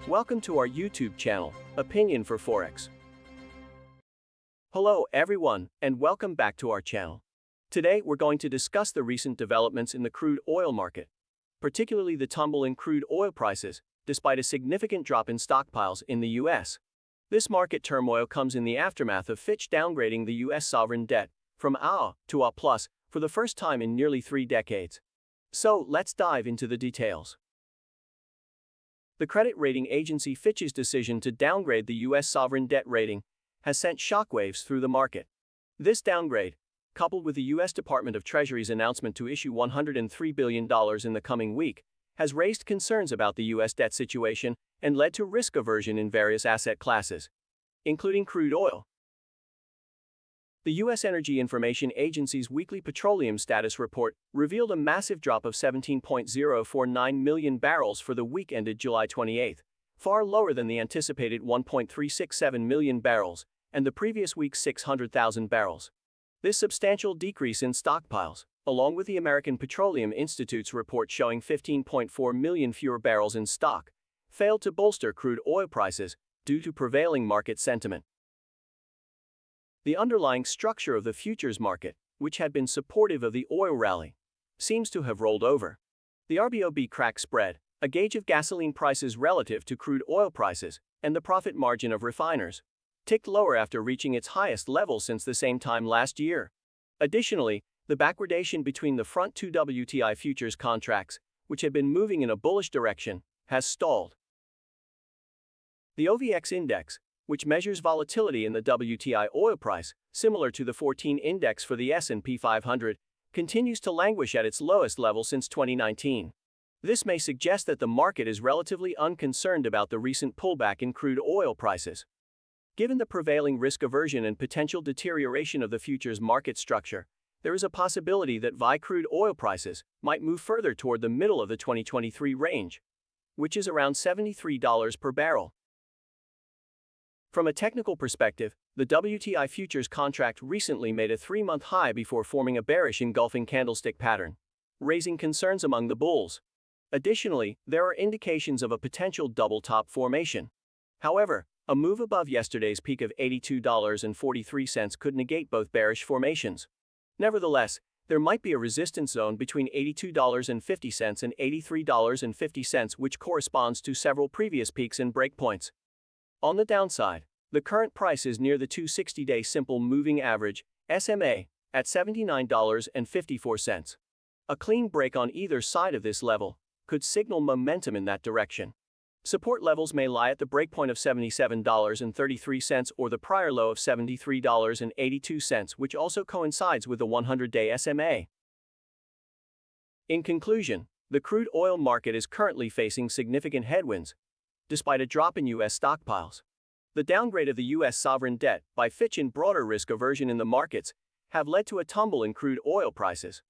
Welcome to our YouTube channel, Opinion for Forex. Hello everyone, and welcome back to our channel. Today we're going to discuss the recent developments in the crude oil market, particularly the tumble in crude oil prices, despite a significant drop in stockpiles in the US. This market turmoil comes in the aftermath of Fitch downgrading the US sovereign debt from AA to A+ for the first time in nearly 3 decades. So let's dive into the details. The credit rating agency Fitch's decision to downgrade the US sovereign debt rating has sent shockwaves through the market. This downgrade, coupled with the US Department of Treasury's announcement to issue $103 billion in the coming week, has raised concerns about the US debt situation and led to risk aversion in various asset classes, including crude oil. The U.S. Energy Information Agency's weekly petroleum status report revealed a massive drop of 17.049 million barrels for the week ended July 28, far lower than the anticipated 1.367 million barrels and the previous week's 600,000 barrels. This substantial decrease in stockpiles, along with the American Petroleum Institute's report showing 15.4 million fewer barrels in stock, failed to bolster crude oil prices due to prevailing market sentiment. The underlying structure of the futures market, which had been supportive of the oil rally, seems to have rolled over. The RBOB crack spread, a gauge of gasoline prices relative to crude oil prices, and the profit margin of refiners, ticked lower after reaching its highest level since the same time last year. Additionally, the backwardation between the front two WTI futures contracts, which had been moving in a bullish direction, has stalled. The OVX index, which measures volatility in the WTI oil price, similar to the 14 index for the S&P 500, continues to languish at its lowest level since 2019. This may suggest that the market is relatively unconcerned about the recent pullback in crude oil prices. Given the prevailing risk aversion and potential deterioration of the futures market structure, there is a possibility that crude oil prices might move further toward the middle of the 2023 range, which is around $73 per barrel. From a technical perspective, the WTI futures contract recently made a 3-month high before forming a bearish engulfing candlestick pattern, raising concerns among the bulls. Additionally, there are indications of a potential double top formation. However, a move above yesterday's peak of $82.43 could negate both bearish formations. Nevertheless, there might be a resistance zone between $82.50 and $83.50, which corresponds to several previous peaks and breakpoints. On the downside, the current price is near the 260-day simple moving average, SMA, at $79.54. A clean break on either side of this level could signal momentum in that direction. Support levels may lie at the breakpoint of $77.33 or the prior low of $73.82, which also coincides with the 100-day SMA. In conclusion, the crude oil market is currently facing significant headwinds, despite a drop in U.S. stockpiles. The downgrade of the U.S. sovereign debt by Fitch and broader risk aversion in the markets have led to a tumble in crude oil prices.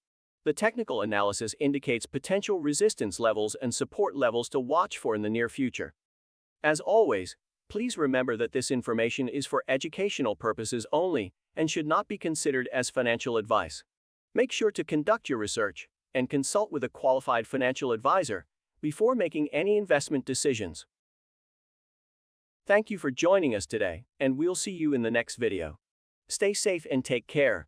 The technical analysis indicates potential resistance levels and support levels to watch for in the near future. As always, please remember that this information is for educational purposes only and should not be considered as financial advice. Make sure to conduct your research and consult with a qualified financial advisor before making any investment decisions. Thank you for joining us today, and we'll see you in the next video. Stay safe and take care.